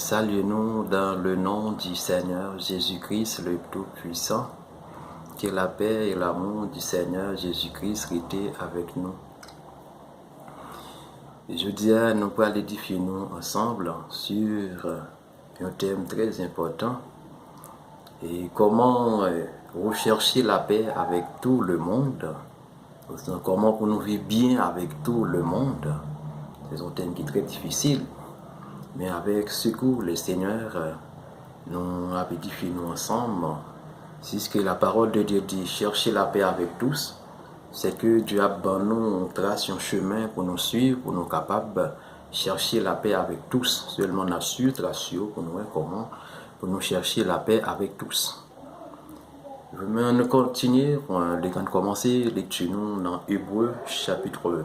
Saluez-nous dans le nom du Seigneur Jésus-Christ le Tout-Puissant. Que la paix et l'amour du Seigneur Jésus-Christ soient avec nous. Je dis à nous pour édifier nous ensemble sur un thème très important et comment rechercher la paix avec tout le monde, comment pour nous vivre bien avec tout le monde. C'est un thème qui est très difficile, mais avec secours le Seigneur nous a édifié nous ensemble. C'est ce que la parole de Dieu dit, chercher la paix avec tous. C'est que Dieu a donné nous trace un chemin pour nous suivre, pour nous capables de chercher la paix avec tous. Seulement on a su tracer pour nous voir comment pour nous chercher la paix avec tous. Je vais continuer, on commencer lecture nous dans Hébreux chapitre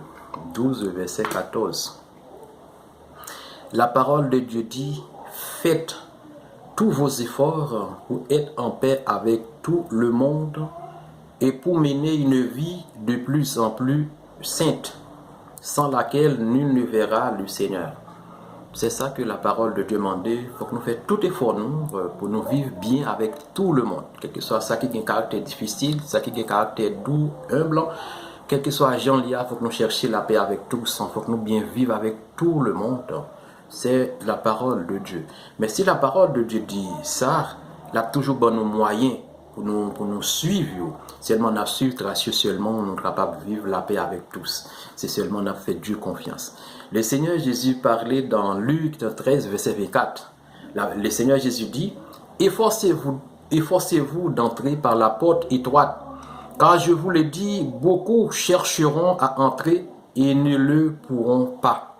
12 verset 14. La parole de Dieu dit, faites tous vos efforts pour être en paix avec tout le monde et pour mener une vie de plus en plus sainte, sans laquelle nul ne verra le Seigneur. C'est ça que la parole de Dieu demande. Il faut que nous fassions tout effort nous, pour nous vivre bien avec tout le monde. Quel que soit ça qui a un caractère difficile, ça qui a un caractère doux, humble, quel que soit Jean Lia, il faut que nous cherchions la paix avec tous. Il faut que nous bien vivre avec tout le monde. C'est la parole de Dieu. Mais si la parole de Dieu dit ça, il a toujours bon moyens pour nous suivre. Seulement on a su tracer, seulement nous sommes capables de vivre la paix avec tous. C'est seulement on a fait Dieu confiance. Le Seigneur Jésus parlait dans Luc 13, verset 24. Le Seigneur Jésus dit, efforcez-vous d'entrer par la porte étroite, car je vous le dis, beaucoup chercheront à entrer et ne le pourront pas.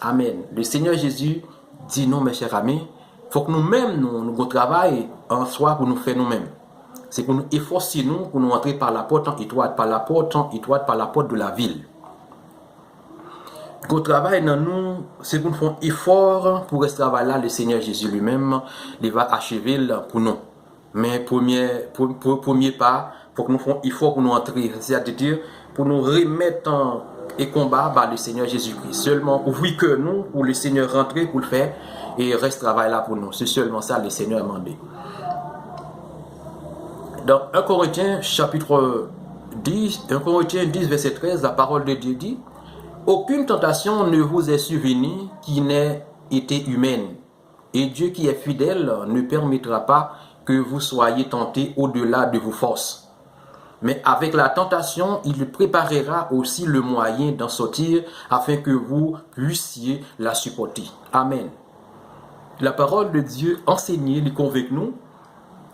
Amen. Le Seigneur Jésus dit non, mes chers amis, il faut que nous-mêmes, nous travaillons en soi pour nous faire nous-mêmes. C'est pour nous efforcer nous pour nous entrer par la porte étroite, par la porte de la ville. Qu'on travaille dans nous, c'est pour nous faire effort pour ce travail-là, le Seigneur Jésus lui-même, il va achever pour nous. Mais premier pas, pour que nous fassions effort pour nous entrer, c'est-à-dire pour nous remettre en et combat par le Seigneur Jésus-Christ. Seulement, ouvrir que nous, pour le Seigneur rentrer, pour le faire, et reste travail là pour nous. C'est seulement ça le Seigneur a demandé. Dans 1 Corinthiens chapitre 10, 1 Corinthiens 10, verset 13, la parole de Dieu dit, aucune tentation ne vous est survenue qui n'ait été humaine. Et Dieu qui est fidèle ne permettra pas que vous soyez tentés au-delà de vos forces. Mais avec la tentation, il préparera aussi le moyen d'en sortir afin que vous puissiez la supporter. Amen. La parole de Dieu enseignée, lui convainc nous.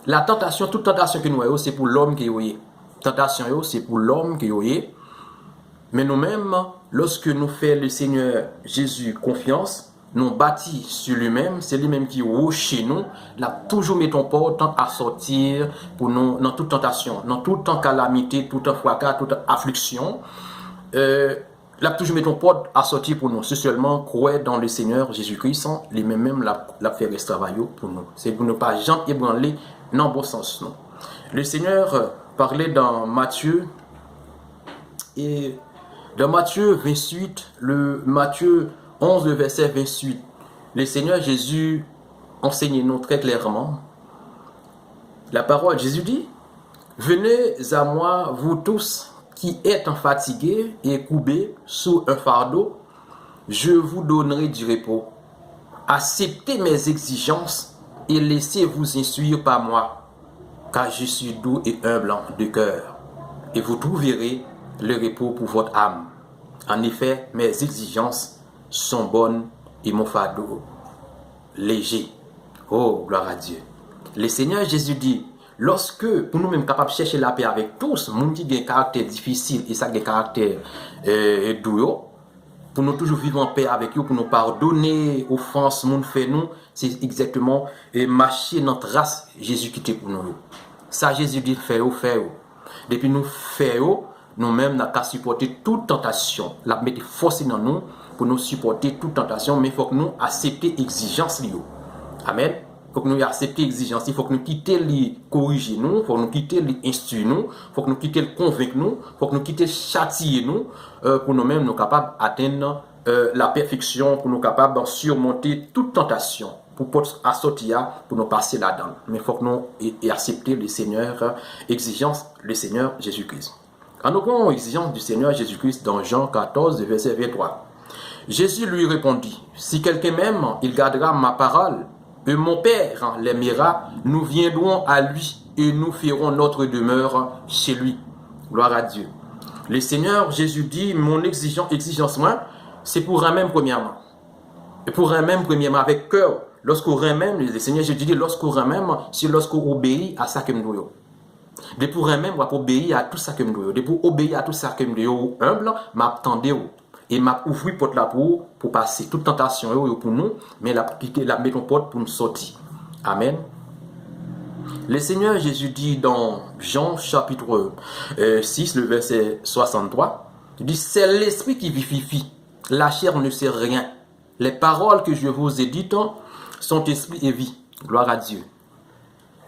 La tentation, toute tentation que nous avons, c'est pour l'homme qui est. Tentation, c'est pour l'homme qui est. Mais nous-mêmes, lorsque nous faisons le Seigneur Jésus confiance, nous bâtis sur lui-même, c'est lui-même qui est chez nous, là toujours mettons porte à sortir pour nous dans toute tentation, dans toute calamité, toute fracas, toute affliction. Là toujours mettons porte à sortir pour nous. C'est seulement croire dans le Seigneur Jésus-Christ, lui-même la faire travail pour nous. C'est pour ne pas jamais ébranler dans le bon sens. Non. Le Seigneur parlait dans Matthieu et dans Matthieu 28, Matthieu 11, verset 28, le Seigneur Jésus enseigne nous très clairement. La parole, Jésus dit, venez à moi, vous tous qui êtes fatigués et courbés sous un fardeau, je vous donnerai du repos. Acceptez mes exigences et laissez-vous instruire par moi, car je suis doux et humble de cœur, et vous trouverez le repos pour votre âme. En effet, mes exigences sont bonnes et mon fardeau léger. Oh, gloire à Dieu. Le Seigneur Jésus dit, lorsque, pour nous-mêmes capables de chercher la paix avec tous, nous qui ont un caractère difficile et ça a un caractère doux, pour nous toujours vivre en paix avec eux, pour nous pardonner offenses, nous fait nous, c'est exactement marcher notre race Jésus qui était pour nous. Ça, Jésus dit, fais-le. Depuis nous faisons, nous-mêmes, nous avons supporté toute tentation, la mettre force dans nous, pour nous supporter toute tentation, mais il faut que nous acceptions l'exigence. Amen. Il faut que nous acceptions l'exigence. Il faut que nous quittions les corriger nous, il faut que nous quittions les instruire nous, il faut que nous quittions les convaincre nous, il faut que nous quittions châtier nous, pour nous-mêmes nous capables d'atteindre la perfection, pour nous capables de surmonter toute tentation. pour sortir, pour nous passer là-dedans. Mais il faut que nous accepter le Seigneur, exigence le Seigneur Jésus-Christ. Quand nous prenons l'exigence du Seigneur Jésus-Christ dans Jean 14, verset 23, Jésus lui répondit, « Si quelqu'un m'aime, il gardera ma parole, et mon Père l'aimera, nous viendrons à lui et nous ferons notre demeure chez lui. » Gloire à Dieu. Le Seigneur Jésus dit, mon exigence, moi, c'est pour un même premièrement. Et pour un même premièrement, avec cœur. Lorsqu'on même, le Seigneur Jésus dit, lorsqu'on même, c'est lorsqu'on obéit à ça que nous doyons. De pour un même, on va obéir à tout ça que nous doyons. De pour obéir à tout ça que nous doyons, humble, m'attendez et m'a ouvert porte là pour passer toute tentation pour nous, mais la mettons porte pour nous sortir. Amen. Le Seigneur Jésus dit dans Jean chapitre 6, le verset 63, il dit, c'est l'esprit qui vivifie, la chair ne sait rien. Les paroles que je vous ai dites sont esprit et vie. Gloire à Dieu.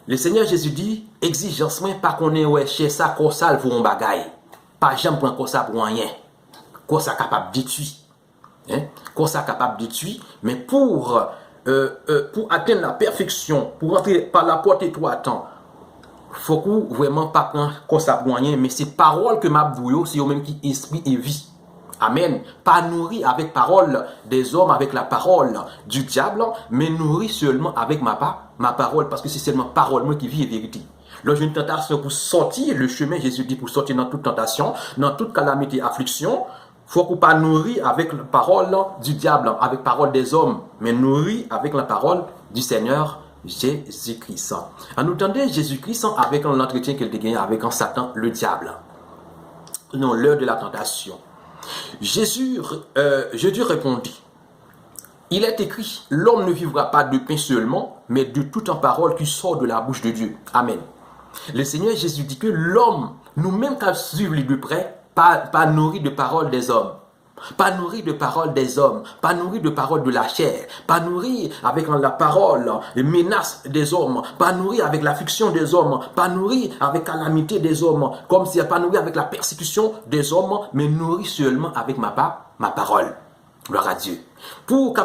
Le Seigneur Jésus dit, exigence moi pas qu'on est chez ça, qu'on ça pour un bagaille. Pas jamais pour un ça pour rien. Qu'on ça capable de tuer. Qu'on ça capable de tuer, mais pour atteindre la perfection, pour entrer par la porte étroite, faut que vraiment pas prendre comme ça pour rien, mais c'est parole que m'a bouillot, c'est eux même qui esprit et vie. Amen. Pas nourri avec parole des hommes, avec la parole du diable, mais nourri seulement avec ma parole, parce que c'est seulement parole moi qui vit et vérité. Lorsqu'il y a une tentation pour sortir, le chemin, Jésus dit, pour sortir dans toute tentation, dans toute calamité, affliction, faut qu'on pas nourri avec la parole du diable, avec la parole des hommes, mais nourri avec la parole du Seigneur Jésus-Christ. En entendant Jésus-Christ avec l'entretien qu'il a gagné avec Satan, le diable. Non, l'heure de la tentation. Jésus répondit, il est écrit, l'homme ne vivra pas de pain seulement, mais de toute en parole qui sort de la bouche de Dieu. Amen. Le Seigneur Jésus dit que l'homme, nous-mêmes qu'à suivre de près, pas nourri de paroles des hommes, pas nourri de paroles des hommes, pas nourri de paroles de la chair, pas nourri avec la parole, les menaces des hommes, pas nourri avec l'affliction des hommes, pas nourri avec la calamité des hommes, comme si pas nourri avec la persécution des hommes, mais nourri seulement avec ma parole. Gloire à Dieu. Pour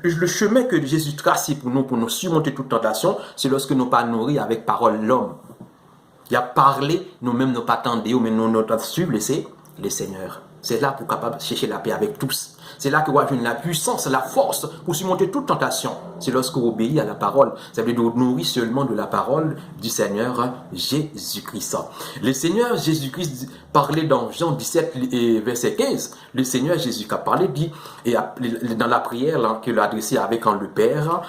le chemin que Jésus trace pour nous surmonter toute tentation, c'est lorsque nous pas nourris avec parole l'homme. Il a parlé, nous-mêmes nous pas attendre, mais nous nous suivre le Seigneur. C'est là pour capable chercher la paix avec tous. C'est là que vous avez la puissance, la force pour surmonter toute tentation. C'est lorsque vous obéissez à la parole. Ça veut dire que vous nourrir seulement de la parole du Seigneur Jésus-Christ. Le Seigneur Jésus-Christ parlait dans Jean 17, verset 15. Le Seigneur Jésus qui a parlé, dit, et dans la prière qu'il a adressée avec le Père,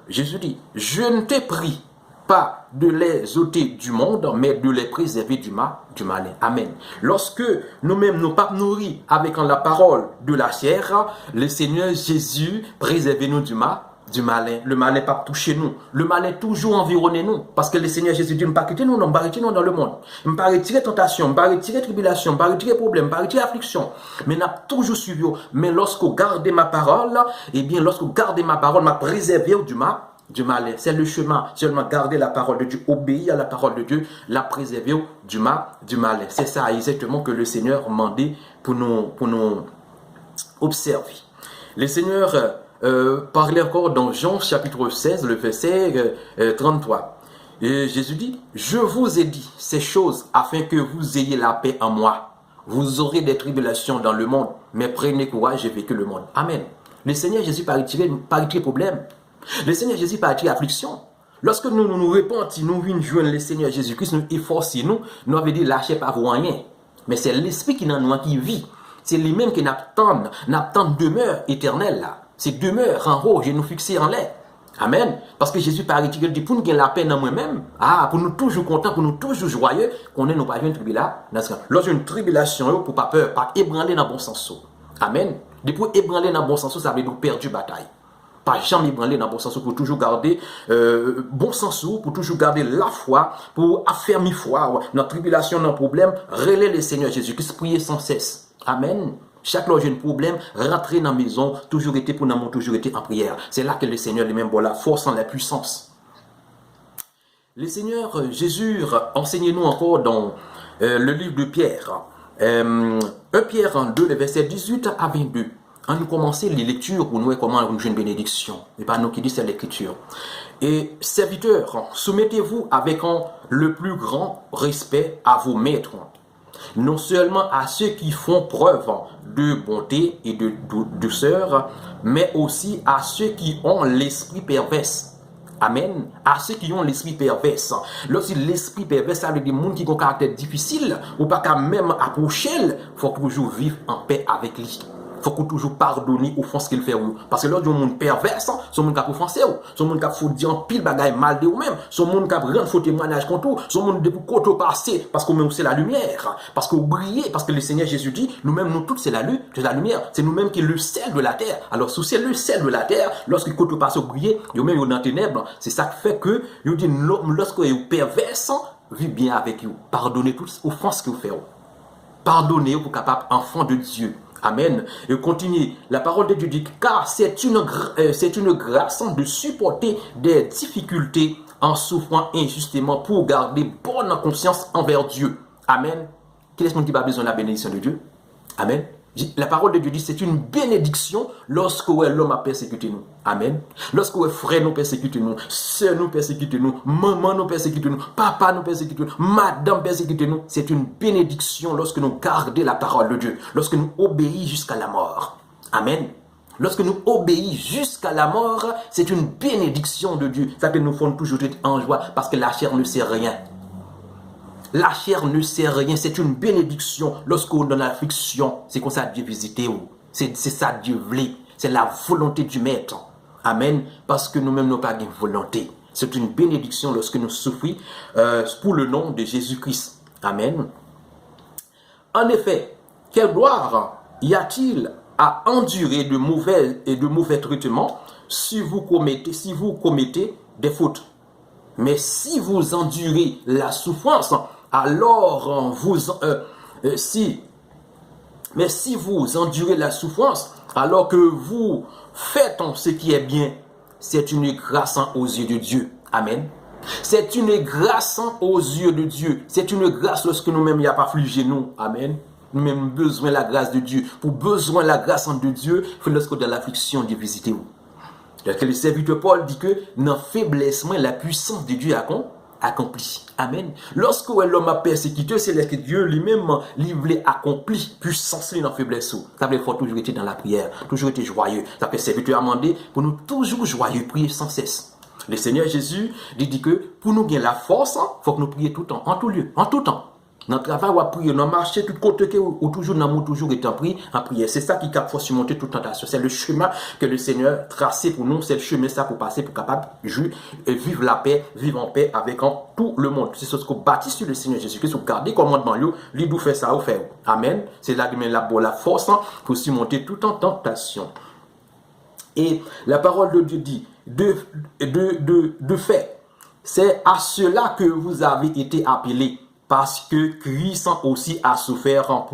Jésus dit, je ne t'ai pris pas de les ôter du monde, mais de les préserver du malin. Amen. Lorsque nous-mêmes nous pas nourris avec la parole de la chair, le Seigneur Jésus préserve-nous du malin. Le malin pas toucher nous. Le malin toujours environner nous. Parce que le Seigneur Jésus dit, ne pas quitter nous, ne pas retirer nous dans le monde. Ne pas retirer tentation, ne pas retirer tribulation, ne pas retirer problème, ne pas retirer affliction. Mais n'a toujours suivi. Mais lorsque vous gardez ma parole, eh bien, lorsque vous gardez ma parole, m'a préservé du malin. C'est le chemin. Seulement garder la parole de Dieu, obéir à la parole de Dieu, la préserver du malin. C'est ça exactement que le Seigneur m'a dit pour nous observer. Le Seigneur parlait encore dans Jean chapitre 16, le verset 33. Et Jésus dit, je vous ai dit ces choses afin que vous ayez la paix en moi. Vous aurez des tribulations dans le monde, mais prenez courage, j'ai vaincu le monde. Amen. Le Seigneur Jésus pas retirer problème. Le Seigneur Jésus pas attirer affliction. Lorsque nous répondons, nous venons joindre le Seigneur Jésus-Christ, nous efforçons, nous avons dit lâchez pas vous rien. Mais c'est l'esprit qui est en nous qui vit. C'est lui-même qui n'attend demeure éternelle là. C'est demeure en haut, je nous fixer en l'air. Amen. Parce que Jésus pas retiré, dit pour nous gagner la peine en moi-même, pour nous toujours contents, pour nous toujours joyeux, qu'on ait nous pas une tribulation. Lorsqu'il y a une tribulation, pour pas peur, pas ébranler dans le bon sens. Amen. Pour ébranler dans le bon sens, ça veut dire perdre bataille. Pas jamais ébranler dans le bon sens, pour toujours garder bon sens, pour toujours garder la foi, pour affermir foi, notre tribulation, nos problèmes, relayer le Seigneur Jésus-Christ, prier sans cesse. Amen. Chaque fois que j'ai un problème, rentrer dans la maison, toujours été pour nous, toujours été en prière. C'est là que le Seigneur lui-même voit la force en la puissance. Le Seigneur Jésus enseigne-nous encore dans le livre de Pierre. 1 Pierre 2, les versets 18 à 22. On nous commencer les lectures pour nous comment on joue une bénédiction. Et pas nous qui dit c'est l'écriture. Et serviteurs, soumettez-vous avec le plus grand respect à vos maîtres, non seulement à ceux qui font preuve de bonté et de douceur, mais aussi à ceux qui ont l'esprit pervers. Amen. À ceux qui ont l'esprit pervers. Lorsque l'esprit pervers, ça veut dire des gens qui ont un caractère difficile, ou pas qu'à même approcher, il faut toujours vivre en paix avec lui. Il faut toujours pardonner offense qu'il fait. Parce que lorsque monde pervers, son monde qui a offensé, son monde qui a faut dire en pile bagaille mal de vous-même, son monde qui a rendre faux témoignage contre vous, son monde de pour côté passé, parce que nous c'est la lumière, parce que vous brillez, parce que le Seigneur Jésus dit, nous-mêmes nous tous c'est la lumière, c'est nous-mêmes qui est le sel de la terre. Alors si c'est le sel de la terre, lorsque côté passé vous brillez, vous-même vous dans ténèbres, c'est ça qui fait que vous dit lorsque vous pervers, vivez bien avec vous, pardonnez toutes les offenses que vous faites. Pardonnez pour capable enfant de Dieu. Amen. Et continue. La parole de Dieu dit, car c'est une grâce de supporter des difficultés en souffrant injustement pour garder bonne conscience envers Dieu. Amen. Qui est-ce qui n'a pas besoin de la bénédiction de Dieu? Amen. La parole de Dieu dit c'est une bénédiction lorsque l'homme a persécuté nous. Amen. Lorsque frère nous persécute nous, soeur nous persécute nous, maman nous persécute nous, papa nous persécute nous, madame persécute nous. C'est une bénédiction lorsque nous gardons la parole de Dieu, lorsque nous obéissons jusqu'à la mort. Amen. Lorsque nous obéissons jusqu'à la mort, c'est une bénédiction de Dieu. Ça que nous faisons toujours être en joie parce que la chair ne sait rien. La chair ne sait rien, c'est une bénédiction. Lorsqu'on est dans l'affliction, c'est comme ça Dieu visite. C'est ça Dieu voulait. C'est la volonté du Maître. Amen. Parce que nous-mêmes n'avons pas de volonté. C'est une bénédiction lorsque nous souffrons pour le nom de Jésus-Christ. Amen. En effet, quelle gloire y a-t-il à endurer de mauvais traitements si vous commettez des fautes? Mais si vous endurez la souffrance, alors si vous endurez la souffrance, alors que vous faites ce qui est bien, c'est une grâce aux yeux de Dieu. Amen. C'est une grâce aux yeux de Dieu. C'est une grâce lorsque nous-mêmes n'y a pas affligé nous. Amen. Nous-mêmes besoin de la grâce de Dieu. Pour besoin de la grâce de Dieu, il faut lorsque dans l'affliction, Dieu visite vous. Le serviteur Paul dit que dans faiblesse, la puissance de Dieu accompli. Amen. Lorsque l'homme a persécuté, c'est là que Dieu lui-même voulait accomplir puissance dans la faiblesse. Ça veut dire qu'il faut toujours être dans la prière, toujours être joyeux. Ça fait serviteur a demandé pour nous toujours joyeux, prier sans cesse. Le Seigneur Jésus dit que pour nous gagner la force, il faut que nous prions tout le temps, en tout lieu, en tout temps. Dans le travail, on va prier, dans le marché, tout côté, ou toujours dans le toujours est en prière. C'est ça qui faut surmonter toute tentation. C'est le chemin que le Seigneur tracé pour nous. C'est le chemin ça pour passer, pour capable vivre la paix, vivre en paix avec tout le monde. C'est ce qu'on bâtit sur le Seigneur Jésus-Christ. Vous gardez le commandement, lui, vous fait ça, vous fait. Amen. C'est là que la force pour surmonter toute tentation. Et la parole de Dieu dit, de fait, c'est à cela que vous avez été appelés. Parce que Christ aussi a souffert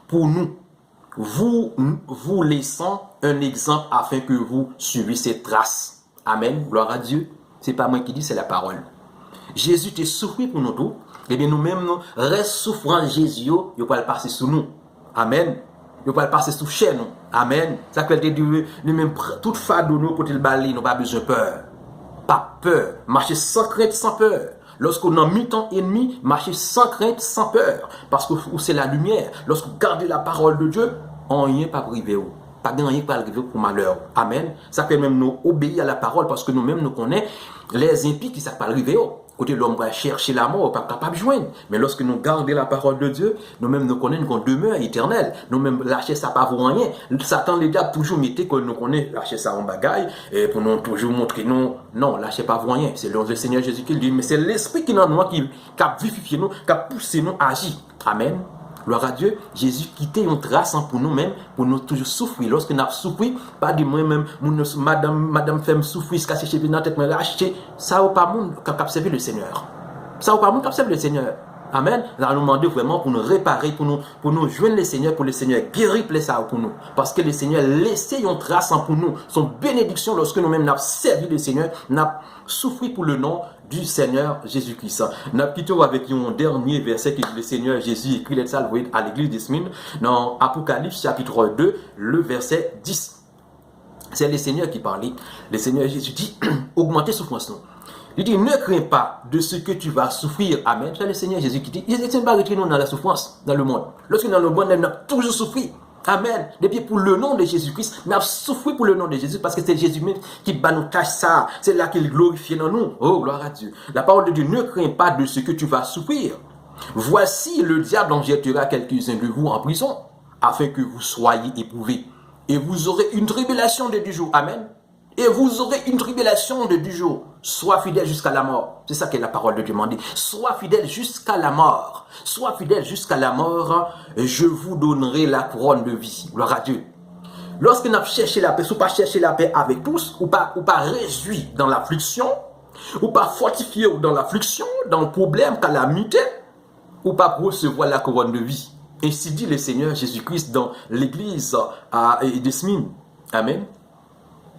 pour nous, vous laissant un exemple afin que vous suiviez ses traces. Amen. Gloire à Dieu. C'est pas moi qui dis, c'est la parole. Jésus t'a souffert pour nous tous. Et bien nous-mêmes, nous reste souffrant Jésus, il va le passer sous nous. Amen. Il va le passer sous chez nous. Amen. Ça fait que nous-mêmes, toute fardeau nous pour le balayer, nous pas besoin de peur. Pas peur. Marcher sans crainte, sans peur. Lorsqu'on a mis temps ennemi, marchez sans crainte, sans peur. Parce que c'est la lumière. Lorsque vous gardez la parole de Dieu, on n'y est pas privé. Pas rien pas arriver pour malheur. Amen. Ça fait même nous obéir à la parole parce que nous-mêmes nous connaissons les impies qui ne savent pas arriver. Côté l'homme va chercher la mort, pas capable de joindre. Mais lorsque nous gardons la parole de Dieu, nous-mêmes nous connaissons qu'on demeure éternelle. Nous-mêmes lâcher ça pas pour rien. Satan les diables toujours mettait que nous connaissons lâcher ça en bagaille et pour nous toujours montrer nous non, lâchez pas pour rien. C'est le Seigneur Jésus qui le dit, mais c'est l'esprit qui est en nous qui a vivifié nous, qui a poussé nous à agir. Amen. Gloire à Dieu, Jésus quittait une trace pour nous-mêmes, pour nous toujours souffrir. Lorsque nous avons souffert, pas de moi-même, madame fait me souffrir, se cacher dans la tête, me racheter. Ça ou pas monde qui a servi le Seigneur. Ça ou pas monde qui a servi le Seigneur. Amen. Nous allons demander vraiment pour nous réparer, pour nous joindre le Seigneur, pour le Seigneur guérir ça pour nous. Parce que le Seigneur laissé une trace pour nous, son bénédiction lorsque nous-mêmes nous avons servi le Seigneur, nous avons souffert pour le nom du Seigneur Jésus-Christ. Nous avons plutôt avec un dernier verset que le Seigneur Jésus écrit à l'église de Smyrne dans Apocalypse chapitre 2, le verset 10. C'est le Seigneur qui parlait. Le Seigneur Jésus dit, augmentez souffrance. Il dit, ne crains pas de ce que tu vas souffrir. Amen. C'est le Seigneur Jésus qui dit, il ne pas retirer nous dans la souffrance dans le monde. Lorsque dans le monde, nous avons toujours souffert. Amen. Depuis pour le nom de Jésus-Christ, nous avons souffert pour le nom de Jésus parce que c'est Jésus même qui nous cache ça. C'est là qu'il glorifie dans nous. Oh, gloire à Dieu. La parole de Dieu, ne crains pas de ce que tu vas souffrir. Voici, le diable en jettera quelques-uns de vous en prison, afin que vous soyez éprouvés. Et vous aurez une tribulation de 10 jours. Amen. Et vous aurez une tribulation de 10 jours. Sois fidèle jusqu'à la mort. C'est ça que la parole de Dieu m'a dit. Sois fidèle jusqu'à la mort. Sois fidèle jusqu'à la mort. Et je vous donnerai la couronne de vie. Gloire à Dieu. Lorsque nous cherchons la paix, ou pas chercher la paix avec tous, ou pas réjoui dans l'affliction, ou pas fortifié dans l'affliction, dans le problème, calamité, ou pas recevoir la couronne de vie. Ainsi dit le Seigneur Jésus-Christ dans l'église de Smyrne. Amen.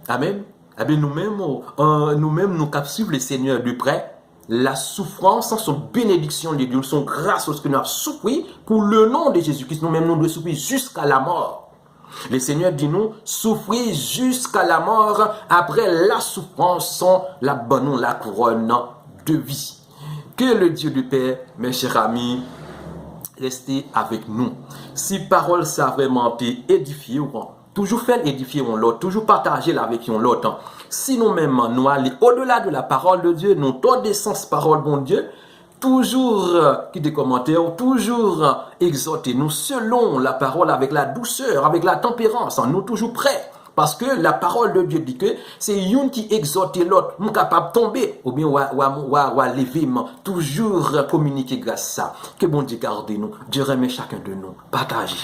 Amen. Eh bien, nous-mêmes, nous capturons le Seigneur de près. La souffrance, son bénédiction de Dieu, son grâce, lorsque nous avons souffert pour le nom de Jésus-Christ. Nous-mêmes, nous devons souffrir jusqu'à la mort. Le Seigneur dit nous, souffrir jusqu'à la mort. Après la souffrance, la bonne, la couronne de vie. Que le Dieu de paix, mes chers amis, restez avec nous. Si parole ça vraiment édifié ou pas, toujours faire édifier l'autre, toujours partager avec l'autre. Si nous-mêmes nous allons au-delà de la parole de Dieu, nous donnons sens parole bon Dieu, toujours qui des commentaires, toujours exhorter nous selon la parole avec la douceur, avec la tempérance, nous toujours prêts. Parce que la parole de Dieu dit que c'est une qui exhorte l'autre, nous capable de tomber, ou bien ou lever, toujours communiquer grâce à ça. Que bon Dieu garde nous, Dieu remet chacun de nous, partagez.